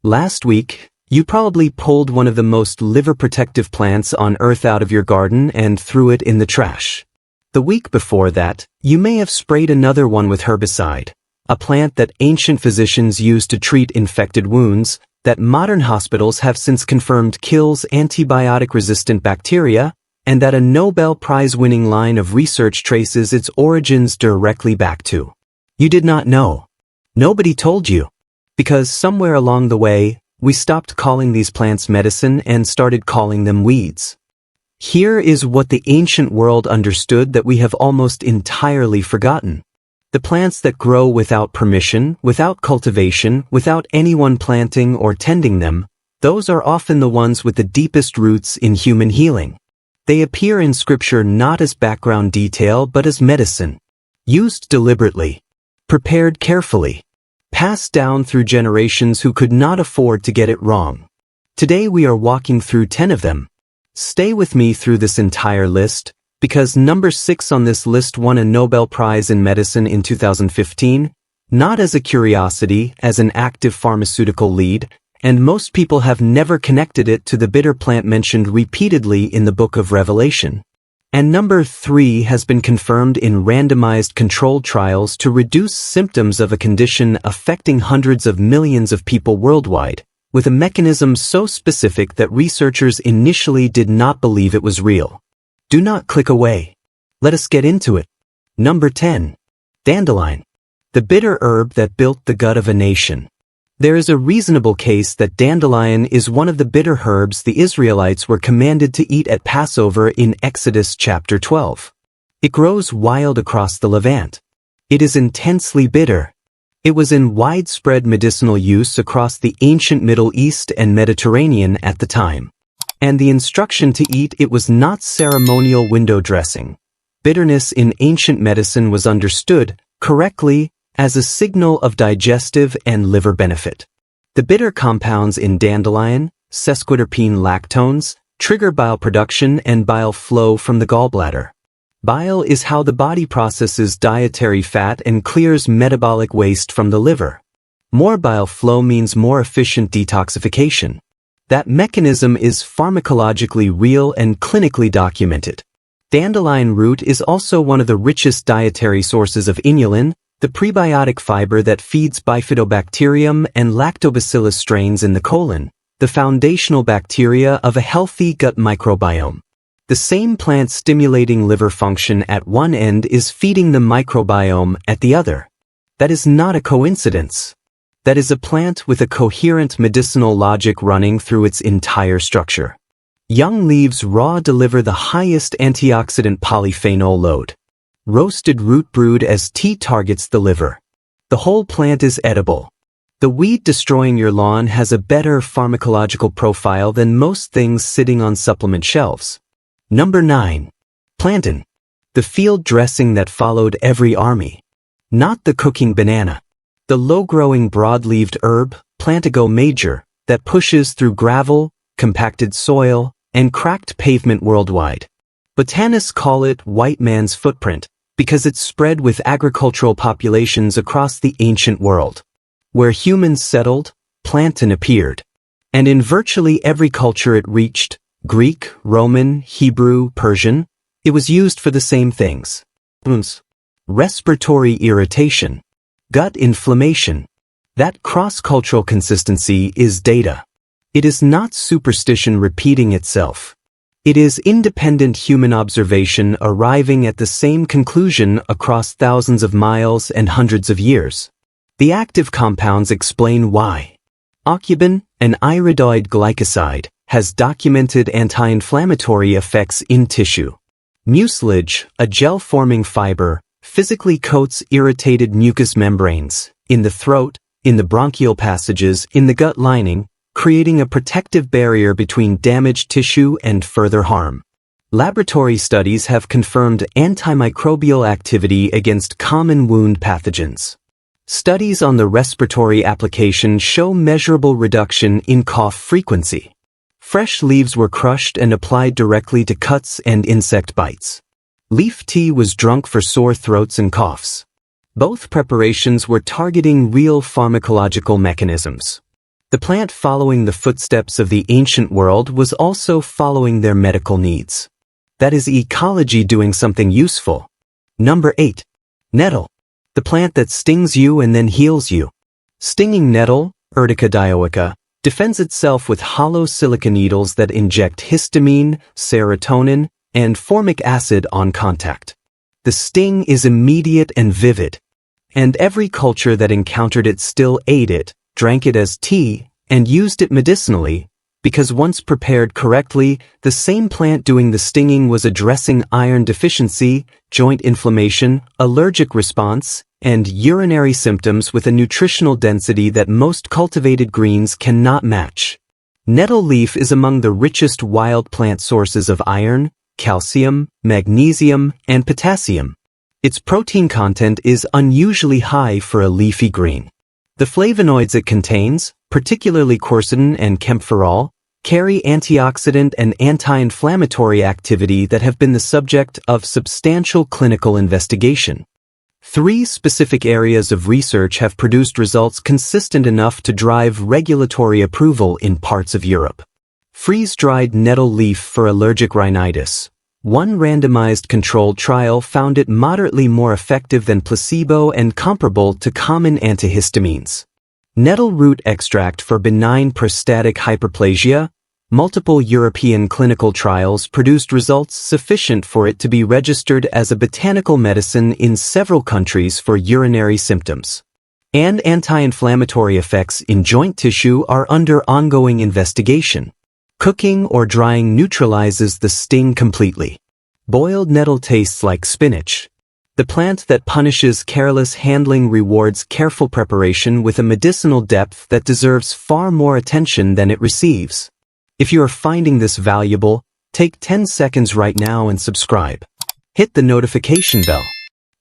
Last week, you probably pulled one of the most liver-protective plants on earth out of your garden and threw it in the trash. The week before that, you may have sprayed another one with herbicide, a plant that ancient physicians used to treat infected wounds, that modern hospitals have since confirmed kills antibiotic-resistant bacteria, and that a Nobel Prize-winning line of research traces its origins directly back to. You did not know. Nobody told you. Because somewhere along the way, we stopped calling these plants medicine and started calling them weeds. Here is what the ancient world understood that we have almost entirely forgotten. The plants that grow without permission, without cultivation, without anyone planting or tending them, those are often the ones with the deepest roots in human healing. They appear in scripture not as background detail but as medicine. Used deliberately. Prepared carefully. Passed down through generations who could not afford to get it wrong. Today we are walking through 10 of them. Stay with me through this entire list, because number 6 on this list won a Nobel Prize in Medicine in 2015, not as a curiosity, as an active pharmaceutical lead, and most people have never connected it to the bitter plant mentioned repeatedly in the book of Revelation. And number 3 has been confirmed in randomized controlled trials to reduce symptoms of a condition affecting hundreds of millions of people worldwide, with a mechanism so specific that researchers initially did not believe it was real. Do not click away. Let us get into it. Number 10. Dandelion. The bitter herb that built the gut of a nation. There is a reasonable case that dandelion is one of the bitter herbs the Israelites were commanded to eat at Passover in Exodus chapter 12. It grows wild across the Levant. It is intensely bitter. It was in widespread medicinal use across the ancient Middle East and Mediterranean at the time. And the instruction to eat it was not ceremonial window dressing. Bitterness in ancient medicine was understood, correctly, as a signal of digestive and liver benefit. The bitter compounds in dandelion, sesquiterpene lactones, trigger bile production and bile flow from the gallbladder. Bile is how the body processes dietary fat and clears metabolic waste from the liver. More bile flow means more efficient detoxification. That mechanism is pharmacologically real and clinically documented. Dandelion root is also one of the richest dietary sources of inulin, the prebiotic fiber that feeds bifidobacterium and lactobacillus strains in the colon, the foundational bacteria of a healthy gut microbiome. The same plant stimulating liver function at one end is feeding the microbiome at the other. That is not a coincidence. That is a plant with a coherent medicinal logic running through its entire structure. Young leaves raw deliver the highest antioxidant polyphenol load. Roasted root brewed as tea targets the liver. The whole plant is edible. The weed destroying your lawn has a better pharmacological profile than most things sitting on supplement shelves. Number 9. Plantain. The field dressing that followed every army. Not the cooking banana. The low-growing broad-leaved herb, Plantago major, that pushes through gravel, compacted soil, and cracked pavement worldwide. Botanists call it white man's footprint, because it spread with agricultural populations across the ancient world. Where humans settled, plantain appeared. And in virtually every culture it reached, Greek, Roman, Hebrew, Persian, it was used for the same things. Respiratory irritation. Gut inflammation. That cross-cultural consistency is data. It is not superstition repeating itself. It is independent human observation arriving at the same conclusion across thousands of miles and hundreds of years. The active compounds explain why. Aucubin, an iridoid glycoside, has documented anti-inflammatory effects in tissue. Mucilage, a gel-forming fiber, physically coats irritated mucous membranes, in the throat, in the bronchial passages, in the gut lining, creating a protective barrier between damaged tissue and further harm. Laboratory studies have confirmed antimicrobial activity against common wound pathogens. Studies on the respiratory application show measurable reduction in cough frequency. Fresh leaves were crushed and applied directly to cuts and insect bites. Leaf tea was drunk for sore throats and coughs. Both preparations were targeting real pharmacological mechanisms. The plant following the footsteps of the ancient world was also following their medical needs. That is ecology doing something useful. Number 8. Nettle. The plant that stings you and then heals you. Stinging nettle, Urtica dioica, defends itself with hollow silica needles that inject histamine, serotonin, and formic acid on contact. The sting is immediate and vivid, and every culture that encountered it still ate it, drank it as tea, and used it medicinally, because once prepared correctly, the same plant doing the stinging was addressing iron deficiency, joint inflammation, allergic response, and urinary symptoms with a nutritional density that most cultivated greens cannot match. Nettle leaf is among the richest wild plant sources of iron, calcium, magnesium, and potassium. Its protein content is unusually high for a leafy green. The flavonoids it contains, particularly quercetin and kaempferol, carry antioxidant and anti-inflammatory activity that have been the subject of substantial clinical investigation. 3 specific areas of research have produced results consistent enough to drive regulatory approval in parts of Europe. Freeze-dried nettle leaf for allergic rhinitis. One randomized controlled trial found it moderately more effective than placebo and comparable to common antihistamines. Nettle root extract for benign prostatic hyperplasia. Multiple European clinical trials produced results sufficient for it to be registered as a botanical medicine in several countries for urinary symptoms. And anti-inflammatory effects in joint tissue are under ongoing investigation. Cooking or drying neutralizes the sting completely. Boiled nettle tastes like spinach. The plant that punishes careless handling rewards careful preparation with a medicinal depth that deserves far more attention than it receives. If you are finding this valuable, take 10 seconds right now and subscribe. Hit the notification bell.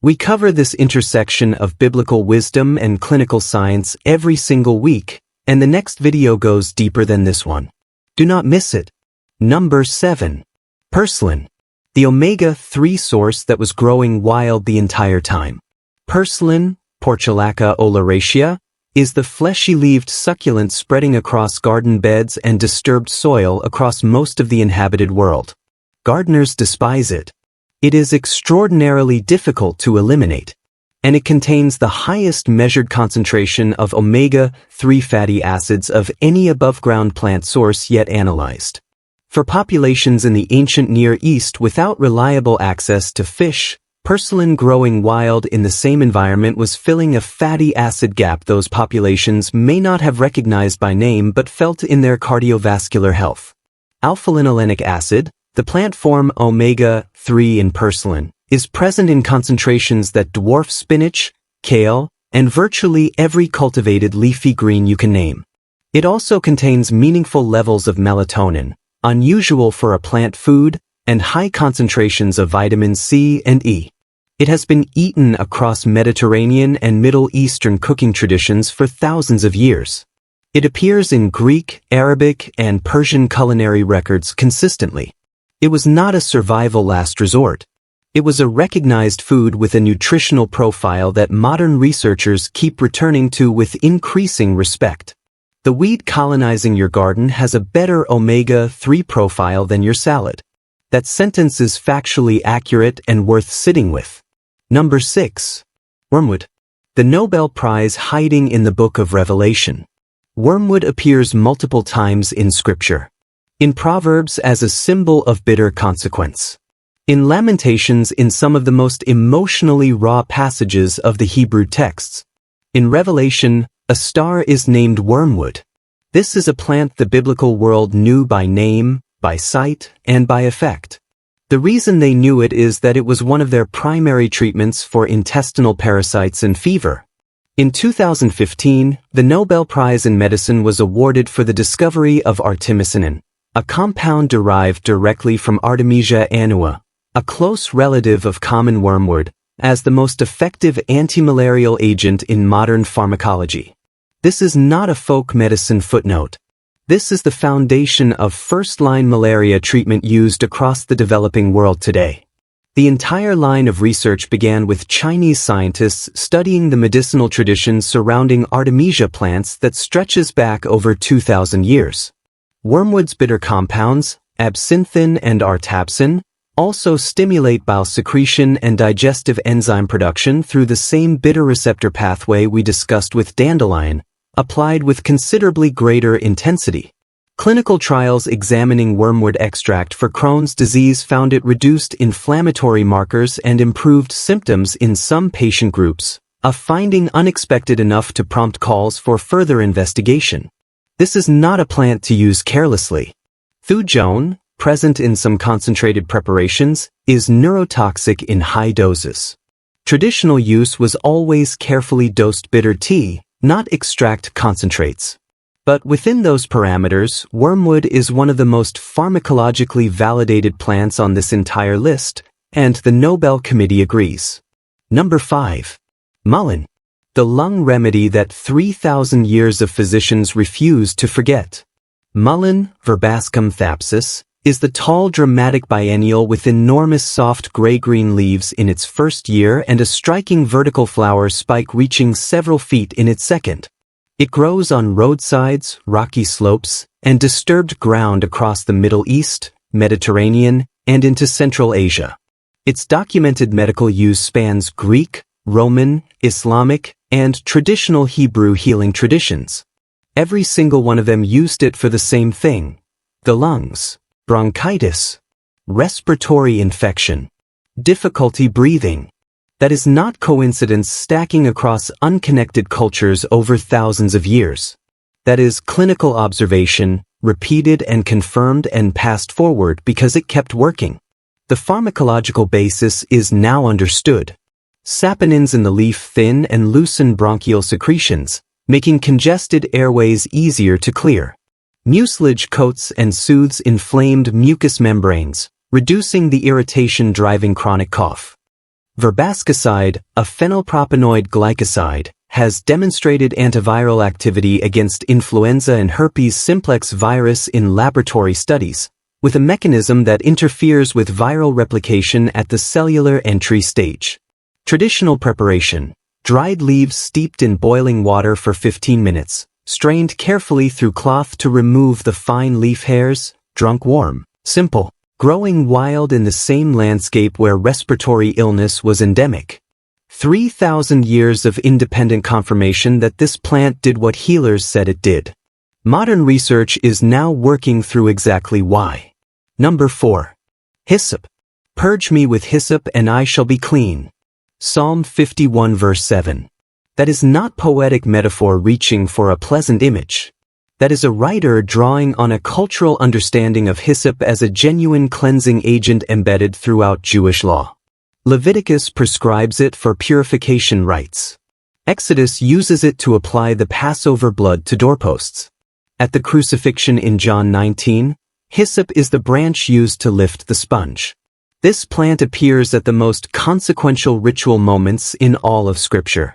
We cover this intersection of biblical wisdom and clinical science every single week, and the next video goes deeper than this one. Do not miss it. Number 7. Purslane. The omega-3 source that was growing wild the entire time. Purslane, Portulaca oleracea, is the fleshy-leaved succulent spreading across garden beds and disturbed soil across most of the inhabited world. Gardeners despise it. It is extraordinarily difficult to eliminate, and it contains the highest measured concentration of omega-3 fatty acids of any above-ground plant source yet analyzed. For populations in the ancient Near East without reliable access to fish, purslane growing wild in the same environment was filling a fatty acid gap those populations may not have recognized by name but felt in their cardiovascular health. Alpha-linolenic acid, the plant form omega-3 in purslane, is present in concentrations that dwarf spinach, kale, and virtually every cultivated leafy green you can name. It also contains meaningful levels of melatonin, unusual for a plant food, and high concentrations of vitamins C and E. It has been eaten across Mediterranean and Middle Eastern cooking traditions for thousands of years. It appears in Greek, Arabic, and Persian culinary records consistently. It was not a survival last resort. It was a recognized food with a nutritional profile that modern researchers keep returning to with increasing respect. The weed colonizing your garden has a better omega-3 profile than your salad. That sentence is factually accurate and worth sitting with. Number 6. Wormwood. The Nobel Prize hiding in the Book of Revelation. Wormwood appears multiple times in Scripture. In Proverbs as a symbol of bitter consequence. In Lamentations in some of the most emotionally raw passages of the Hebrew texts. In Revelation, a star is named wormwood. This is a plant the biblical world knew by name, by sight, and by effect. The reason they knew it is that it was one of their primary treatments for intestinal parasites and fever. In 2015, the Nobel Prize in Medicine was awarded for the discovery of artemisinin, a compound derived directly from Artemisia annua, a close relative of common wormwood, as the most effective antimalarial agent in modern pharmacology. This is not a folk medicine footnote. This is the foundation of first-line malaria treatment used across the developing world today. The entire line of research began with Chinese scientists studying the medicinal traditions surrounding Artemisia plants that stretches back over 2,000 years. Wormwood's bitter compounds, absinthin and artapsin, also stimulate bile secretion and digestive enzyme production through the same bitter receptor pathway we discussed with dandelion, applied with considerably greater intensity. Clinical trials examining wormwood extract for Crohn's disease found it reduced inflammatory markers and improved symptoms in some patient groups, a finding unexpected enough to prompt calls for further investigation. This is not a plant to use carelessly. Thujone, present in some concentrated preparations, is neurotoxic in high doses. Traditional use was always carefully dosed bitter tea, not extract concentrates. But within those parameters, wormwood is one of the most pharmacologically validated plants on this entire list, and the Nobel Committee agrees. Number 5. Mullein. The lung remedy that 3,000 years of physicians refuse to forget. Mullein, Verbascum thapsus, is the tall dramatic biennial with enormous soft gray-green leaves in its first year and a striking vertical flower spike reaching several feet in its second. It grows on roadsides, rocky slopes, and disturbed ground across the Middle East, Mediterranean, and into Central Asia. Its documented medical use spans Greek, Roman, Islamic, and traditional Hebrew healing traditions. Every single one of them used it for the same thing: the lungs, bronchitis, respiratory infection, difficulty breathing. That is not coincidence stacking across unconnected cultures over thousands of years. That is clinical observation, repeated and confirmed and passed forward because it kept working. The pharmacological basis is now understood. Saponins in the leaf thin and loosen bronchial secretions, making congested airways easier to clear. Mucilage coats and soothes inflamed mucous membranes, reducing the irritation driving chronic cough. Verbascicide, a phenylpropanoid glycoside, has demonstrated antiviral activity against influenza and herpes simplex virus in laboratory studies, with a mechanism that interferes with viral replication at the cellular entry stage. Traditional preparation: dried leaves steeped in boiling water for 15 minutes, strained carefully through cloth to remove the fine leaf hairs, drunk warm. Simple. Growing wild in the same landscape where respiratory illness was endemic. 3,000 years of independent confirmation that this plant did what healers said it did. Modern research is now working through exactly why. Number 4. Hyssop. Purge me with hyssop and I shall be clean. Psalm 51 verse 7. That is not poetic metaphor reaching for a pleasant image. That is a writer drawing on a cultural understanding of hyssop as a genuine cleansing agent embedded throughout Jewish law. Leviticus prescribes it for purification rites. Exodus uses it to apply the Passover blood to doorposts. At the crucifixion in John 19, hyssop is the branch used to lift the sponge. This plant appears at the most consequential ritual moments in all of Scripture.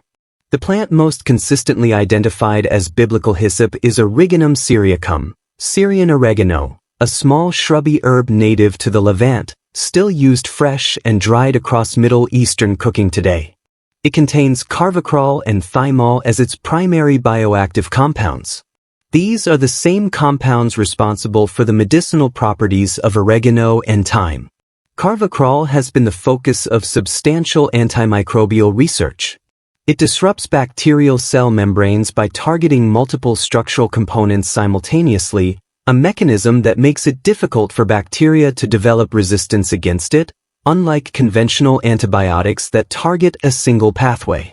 The plant most consistently identified as biblical hyssop is Origanum syriacum, Syrian oregano, a small shrubby herb native to the Levant, still used fresh and dried across Middle Eastern cooking today. It contains carvacrol and thymol as its primary bioactive compounds. These are the same compounds responsible for the medicinal properties of oregano and thyme. Carvacrol has been the focus of substantial antimicrobial research. It disrupts bacterial cell membranes by targeting multiple structural components simultaneously, a mechanism that makes it difficult for bacteria to develop resistance against it, unlike conventional antibiotics that target a single pathway.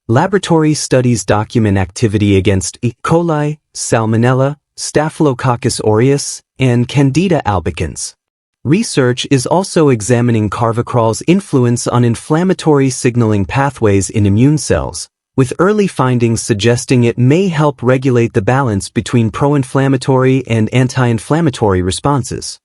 Laboratory studies document activity against E. coli, Salmonella, Staphylococcus aureus, and Candida albicans. Research is also examining carvacrol's influence on inflammatory signaling pathways in immune cells, with early findings suggesting it may help regulate the balance between pro-inflammatory and anti-inflammatory responses.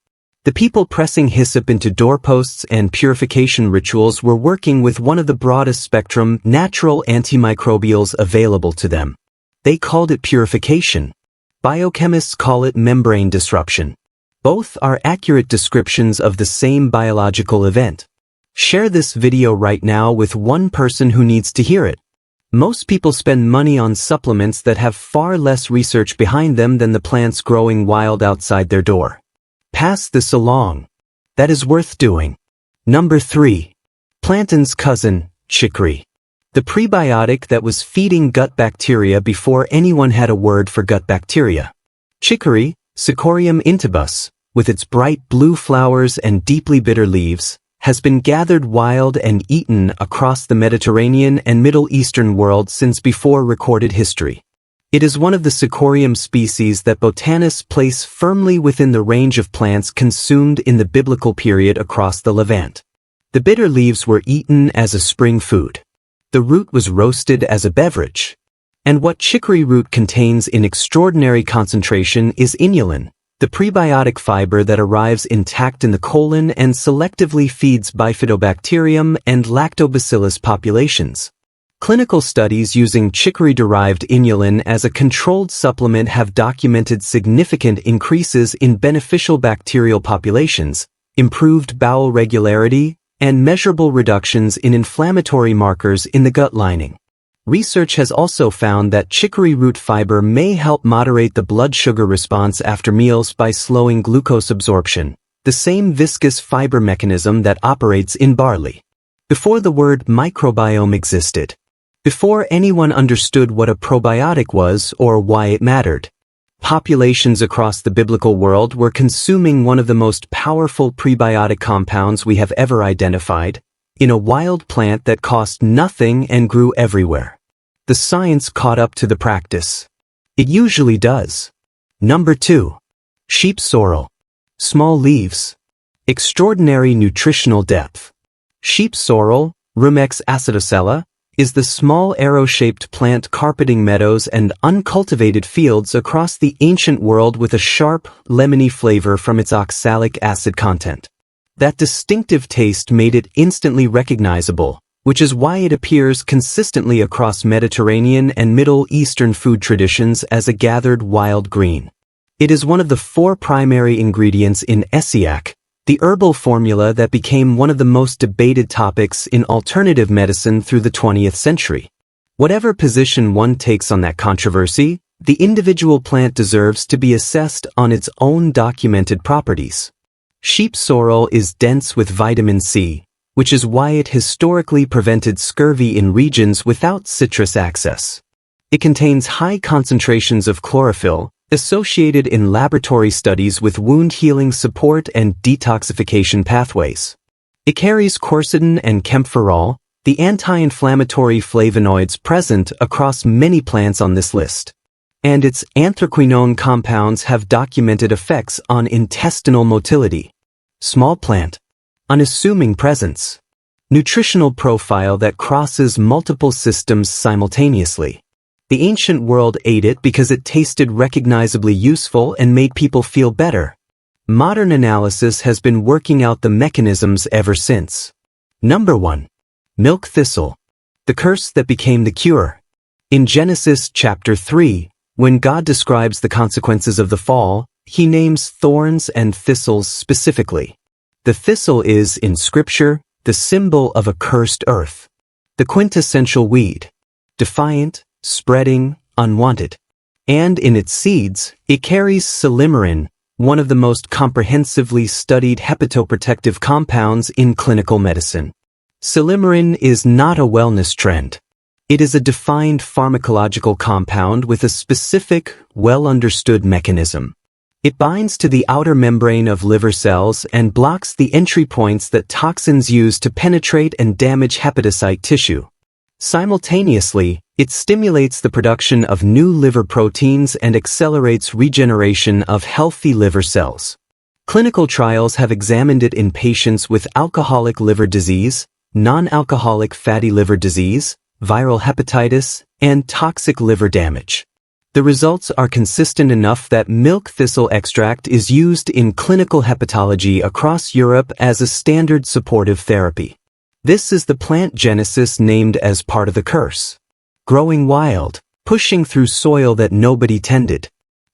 The people pressing hyssop into doorposts and purification rituals were working with one of the broadest spectrum natural antimicrobials available to them. They called it purification. Biochemists call it membrane disruption. Both are accurate descriptions of the same biological event. Share this video right now with one person who needs to hear it. Most people spend money on supplements that have far less research behind them than the plants growing wild outside their door. Pass this along. That is worth doing. Number 3. Plantain's cousin, chicory. The prebiotic that was feeding gut bacteria before anyone had a word for gut bacteria. Chicory, Cichorium intybus, with its bright blue flowers and deeply bitter leaves, has been gathered wild and eaten across the Mediterranean and Middle Eastern world since before recorded history. It is one of the Cichorium species that botanists place firmly within the range of plants consumed in the biblical period across the Levant. The bitter leaves were eaten as a spring food. The root was roasted as a beverage. And what chicory root contains in extraordinary concentration is inulin, the prebiotic fiber that arrives intact in the colon and selectively feeds bifidobacterium and lactobacillus populations. Clinical studies using chicory-derived inulin as a controlled supplement have documented significant increases in beneficial bacterial populations, improved bowel regularity, and measurable reductions in inflammatory markers in the gut lining. Research has also found that chicory root fiber may help moderate the blood sugar response after meals by slowing glucose absorption, the same viscous fiber mechanism that operates in barley. Before the word microbiome existed, before anyone understood what a probiotic was or why it mattered, populations across the biblical world were consuming one of the most powerful prebiotic compounds we have ever identified, in a wild plant that cost nothing and grew everywhere. The science caught up to the practice. It usually does. Number 2. Sheep sorrel. Small leaves. Extraordinary nutritional depth. Sheep sorrel, Rumex acidocella, is the small arrow-shaped plant carpeting meadows and uncultivated fields across the ancient world with a sharp, lemony flavor from its oxalic acid content. That distinctive taste made it instantly recognizable, which is why it appears consistently across Mediterranean and Middle Eastern food traditions as a gathered wild green. It is one of the 4 primary ingredients in Essiac, the herbal formula that became one of the most debated topics in alternative medicine through the 20th century. Whatever position one takes on that controversy, the individual plant deserves to be assessed on its own documented properties. Sheep sorrel is dense with vitamin C, which is why it historically prevented scurvy in regions without citrus access. It contains high concentrations of chlorophyll, associated in laboratory studies with wound healing support and detoxification pathways. It carries quercetin and camphorol, the anti-inflammatory flavonoids present across many plants on this list. And its anthraquinone compounds have documented effects on intestinal motility. Small plant. Unassuming presence. Nutritional profile that crosses multiple systems simultaneously. The ancient world ate it because it tasted recognizably useful and made people feel better. Modern analysis has been working out the mechanisms ever since. Number 1. Milk thistle. The curse that became the cure. In Genesis chapter 3, when God describes the consequences of the fall, he names thorns and thistles specifically. The thistle is, in Scripture, the symbol of a cursed earth. The quintessential weed. Defiant, spreading, unwanted. And in its seeds, it carries silymarin, one of the most comprehensively studied hepatoprotective compounds in clinical medicine. Silymarin is not a wellness trend. It is a defined pharmacological compound with a specific, well-understood mechanism. It binds to the outer membrane of liver cells and blocks the entry points that toxins use to penetrate and damage hepatocyte tissue. Simultaneously, it stimulates the production of new liver proteins and accelerates regeneration of healthy liver cells. Clinical trials have examined it in patients with alcoholic liver disease, non-alcoholic fatty liver disease, viral hepatitis, and toxic liver damage. The results are consistent enough that milk thistle extract is used in clinical hepatology across Europe as a standard supportive therapy. This is the plant genesis named as part of the curse. Growing wild, pushing through soil that nobody tended.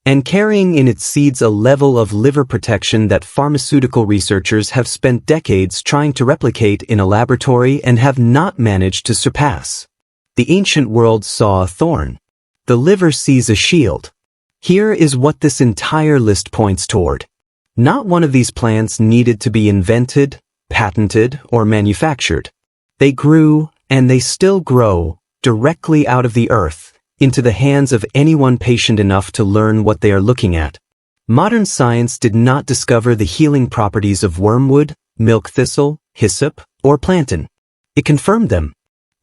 and carrying in its seeds a level of liver protection that pharmaceutical researchers have spent decades trying to replicate in a laboratory and have not managed to surpass. The ancient world saw a thorn. The liver sees a shield. Here is what this entire list points toward. Not one of these plants needed to be invented, patented, or manufactured. They grew, and they still grow, directly out of the earth, into the hands of anyone patient enough to learn what they are looking at. Modern science did not discover the healing properties of wormwood, milk thistle, hyssop, or plantain. It confirmed them.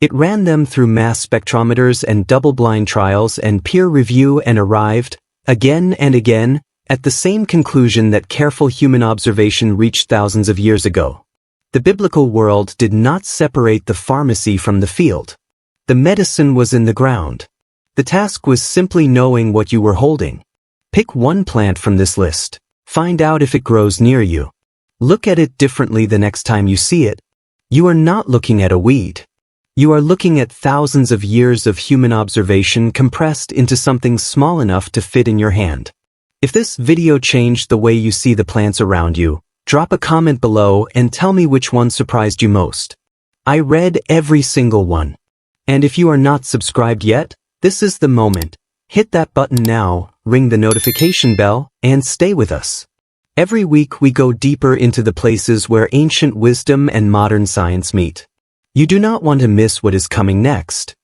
It ran them through mass spectrometers and double-blind trials and peer review and arrived, again and again, at the same conclusion that careful human observation reached thousands of years ago. The biblical world did not separate the pharmacy from the field. The medicine was in the ground. The task was simply knowing what you were holding. Pick one plant from this list. Find out if it grows near you. Look at it differently the next time you see it. You are not looking at a weed. You are looking at thousands of years of human observation compressed into something small enough to fit in your hand. If this video changed the way you see the plants around you, drop a comment below and tell me which one surprised you most. I read every single one. And if you are not subscribed yet, this is the moment. Hit that button now, ring the notification bell, and stay with us. Every week we go deeper into the places where ancient wisdom and modern science meet. You do not want to miss what is coming next.